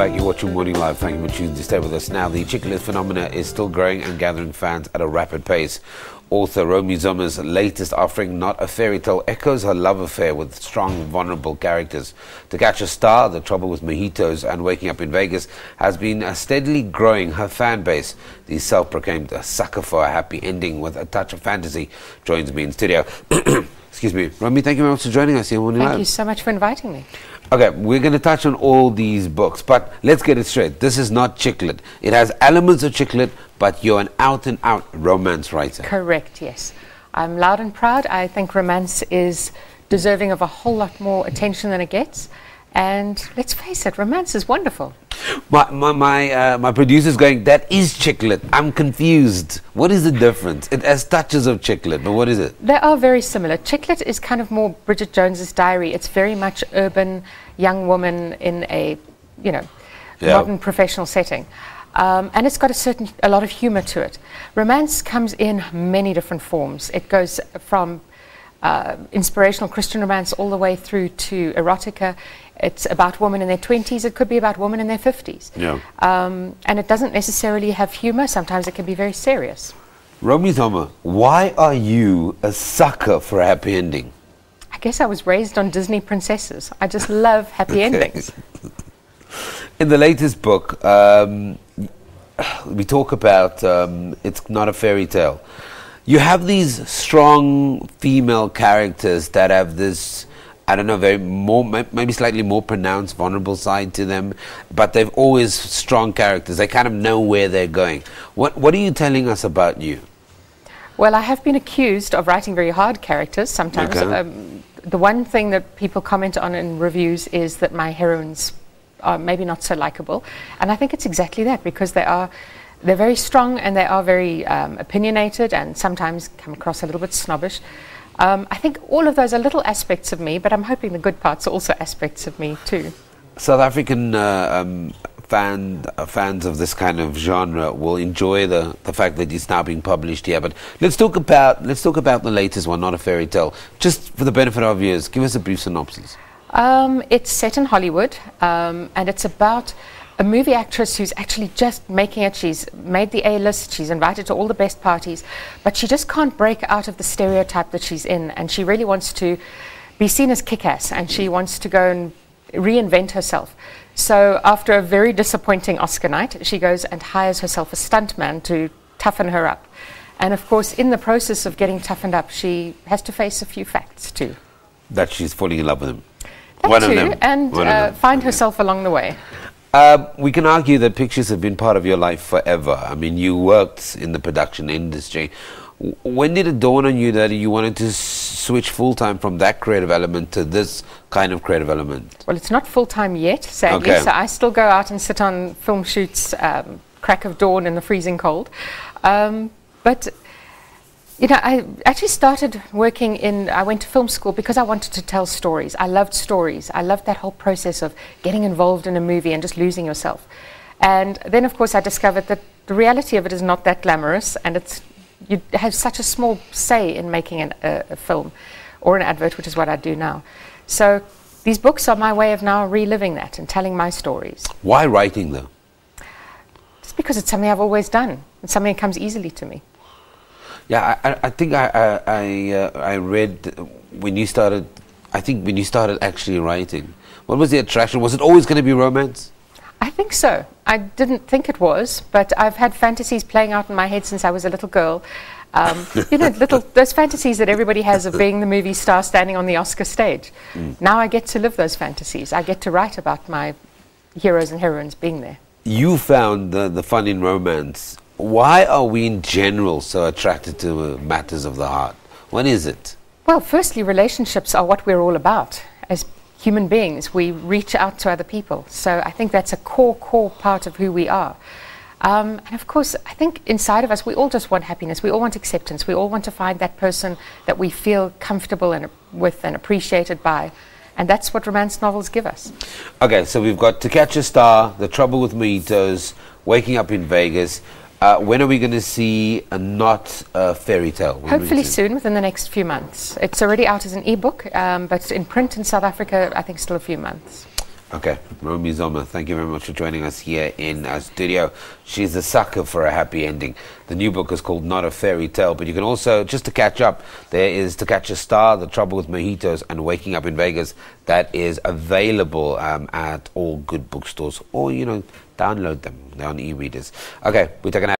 back. You're watching Morning Live. Thank you for choosing to stay with us. Now, the Chiclets phenomena is still growing and gathering fans at a rapid pace. Author Romy Sommer's latest offering, Not a Fairy Tale, echoes her love affair with strong, vulnerable characters. To Catch a Star, The Trouble with Mojitos, and Waking Up in Vegas has been steadily growing her fan base. The self-proclaimed sucker for a happy ending with a touch of fantasy joins me in studio. Excuse me. Romy, thank you very much for joining us here on Morning Live. Thank you so much for inviting me. Okay, we're going to touch on all these books, but let's get it straight. This is not Chiclet. It has elements of Chiclet, but you're an out-and-out romance writer. Correct, yes. I'm loud and proud. I think romance is deserving of a whole lot more attention than it gets. And let's face it, romance is wonderful. My producer's going, that is Chiclet. I'm confused. What is the difference? It has touches of Chiclet, but what is it? They are very similar. Chiclet is kind of more Bridget Jones's Diary. It's very much urban, young woman in a, modern professional setting. And it's got a lot of humor to it. Romance comes in many different forms. It goes from inspirational Christian romance all the way through to erotica. It's about women in their 20s. It could be about women in their 50s. Yeah. And it doesn't necessarily have humor. Sometimes it can be very serious. Romy Sommer, why are you a sucker for a happy ending? I guess I was raised on Disney princesses. I just love happy endings. In the latest book, we talk about It's Not a Fairy Tale. You have these strong female characters that have this, I don't know, maybe slightly more pronounced, vulnerable side to them, but they've always strong characters. They kind of know where they're going. What are you telling us about you? Well, I have been accused of writing very hard characters sometimes. Okay. The one thing that people comment on in reviews is that my heroines are maybe not so likable, and I think it's exactly that, because they're very strong and they are very opinionated and sometimes come across a little bit snobbish. I think all of those are little aspects of me, but I'm hoping the good parts are also aspects of me too. South African fans of this kind of genre will enjoy the fact that it's now being published here. But let's talk about the latest one, Not a Fairy Tale. Just for the benefit of our viewers, give us a brief synopsis. It's set in Hollywood, and it's about a movie actress who's actually just making it. She's made the A-list, she's invited to all the best parties, but she just can't break out of the stereotype that she's in, and she really wants to be seen as kick-ass, and she wants to go and reinvent herself. So after a very disappointing Oscar night, she goes and hires herself a stuntman to toughen her up. And of course, in the process of getting toughened up, she has to face a few facts too. That she's falling in love with him. That too, and find herself along the way. We can argue that pictures have been part of your life forever. I mean, you worked in the production industry. When did it dawn on you that you wanted to switch full-time from that creative element to this kind of creative element? Well, it's not full-time yet, sadly. Okay. So I still go out and sit on film shoots, crack of dawn in the freezing cold. But I actually started working I went to film school because I wanted to tell stories. I loved stories. I loved that whole process of getting involved in a movie and just losing yourself. And then, of course, I discovered that the reality of it is not that glamorous, and you have such a small say in making a film or an advert, which is what I do now. So these books are my way of now reliving that and telling my stories. Why writing, though? Just because it's something I've always done. It's something that comes easily to me. Yeah, I think I read when you started. I think when you started actually writing, what was the attraction? Was it always going to be romance? I think so. I didn't think it was, but I've had fantasies playing out in my head since I was a little girl. Those fantasies that everybody has of being the movie star standing on the Oscar stage. Now I get to live those fantasies. I get to write about my heroes and heroines being there. You found the fun in romance. Why are we in general so attracted to matters of the heart? What is it? Well, firstly, relationships are what we're all about. As human beings, we reach out to other people. So I think that's a core part of who we are. And of course, I think inside of us, we all just want happiness. We all want acceptance. We all want to find that person that we feel comfortable with and appreciated by. And that's what romance novels give us. Okay, so we've got To Catch a Star, The Trouble with Mojitos, Waking Up in Vegas. When are we going to see a Not a Fairy Tale? Hopefully soon, within the next few months. It's already out as an ebook, but in print in South Africa, I think still a few months. Okay, Romy Sommer, thank you very much for joining us here in our studio. She's a sucker for a happy ending. The new book is called Not a Fairy Tale, but you can also, just to catch up, there is To Catch a Star, The Trouble with Mojitos, and Waking Up in Vegas. That is available at all good bookstores, or, download them. They're on e-readers. Okay, we're taking